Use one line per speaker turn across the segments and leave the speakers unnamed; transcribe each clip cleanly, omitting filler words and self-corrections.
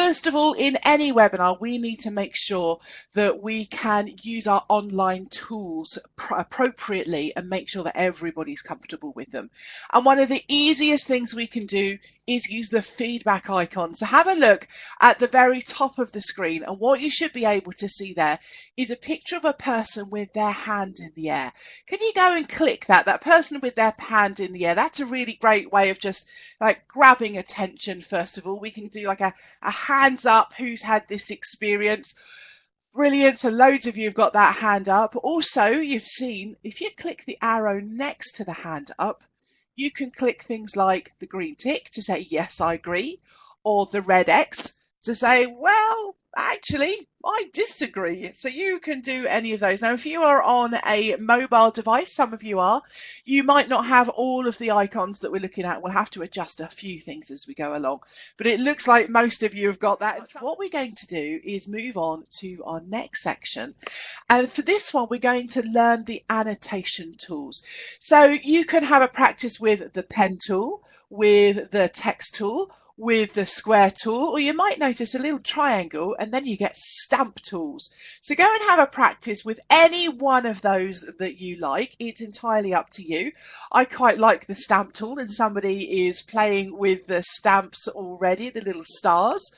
first of all, in any webinar, we need to make sure that we can use our online tools appropriately and make sure that everybody's comfortable with them. And one of the easiest things we can do is use the feedback icon. So have a look at the very top of the screen, and what you should be able to see there is a picture of a person with their hand in the air. Can you go and click that? That person with their hand in the air. That's a really great way of just like grabbing attention. First of all, we can do like a hands up, who's had this experience. Brilliant. So loads of you have got that hand up. Also, you've seen if you click the arrow next to the hand up, you can click things like the green tick to say yes, I agree, or the red X to say, well, actually, I disagree. So you can do any of those. Now, if you are on a mobile device, some of you are, you might not have all of the icons that we're looking at. We'll have to adjust a few things as we go along. But it looks like most of you have got that. And so what we're going to do is move on to our next section. And for this one, we're going to learn the annotation tools. So you can have a practice with the pen tool, with the text tool, with the square tool, or you might notice a little triangle and then you get stamp tools. So go and have a practice with any one of those that you like. It's entirely up to you. I quite like the stamp tool, and somebody is playing with the stamps already, the little stars.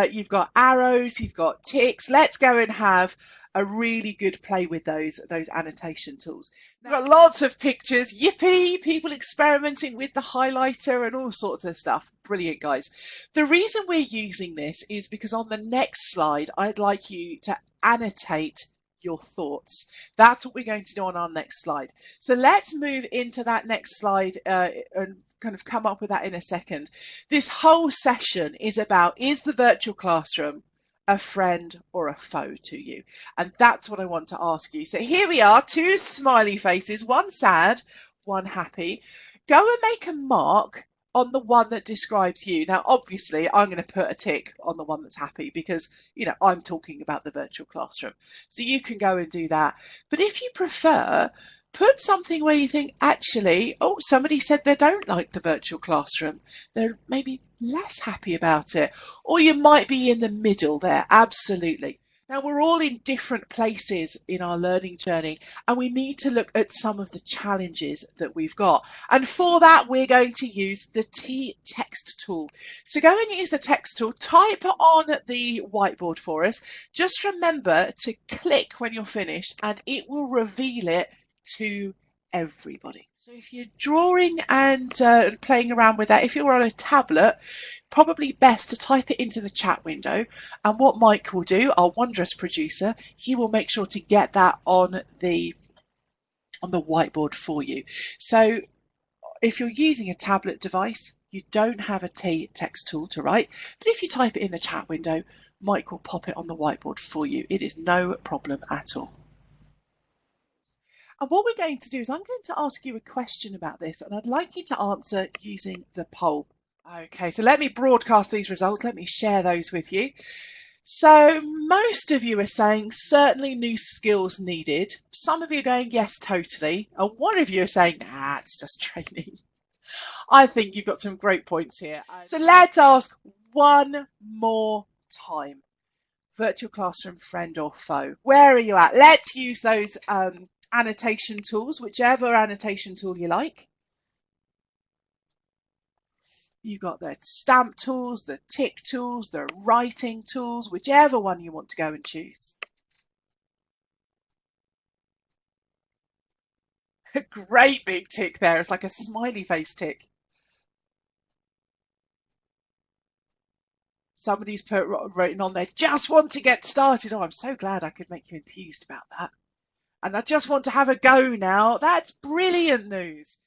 You've got arrows, you've got ticks. Let's go and have a really good play with those annotation tools. We've got lots of pictures, yippee, people experimenting with the highlighter and all sorts of stuff. Brilliant, guys. The reason we're using this is because on the next slide, I'd like you to annotate your thoughts. That's what we're going to do on our next slide. So let's move into that next slide and kind of come up with that in a second. This whole session is about, is the virtual classroom a friend or a foe to you? And that's what I want to ask you. So here we are, two smiley faces, one sad, one happy. Go and make a mark on the one that describes you. Now, obviously, I'm going to put a tick on the one that's happy because, you know, I'm talking about the virtual classroom. So you can go and do that. But if you prefer, put something where you think, actually, oh, somebody said they don't like the virtual classroom. They're maybe less happy about it. Or you might be in the middle there, absolutely. Now, we're all in different places in our learning journey, and we need to look at some of the challenges that we've got. And for that, we're going to use the text tool. So go and use the text tool, type on the whiteboard for us. Just remember to click when you're finished, and it will reveal it to everybody. So if you're drawing and playing around with that, if you're on a tablet, probably best to type it into the chat window. And what Mike will do, our wondrous producer, he will make sure to get that on the whiteboard for you. So if you're using a tablet device, you don't have a text tool to write, but if you type it in the chat window, Mike will pop it on the whiteboard for you. It is no problem at all. And what we're going to do is I'm going to ask you a question about this, and I'd like you to answer using the poll. Okay, so let me broadcast these results. Let me share those with you. So most of you are saying certainly new skills needed. Some of you are going, yes, totally. And one of you are saying, nah, it's just training. I think you've got some great points here. So let's ask one more time. Virtual classroom, friend or foe? Where are you at? Let's use those annotation tools, whichever annotation tool you like. You've got the stamp tools, the tick tools, the writing tools, whichever one you want to go and choose. A great big tick there. It's like a smiley face tick. Somebody's written on there, just want to get started. Oh, I'm so glad I could make you enthused about that. And I just want to have a go now. That's brilliant news.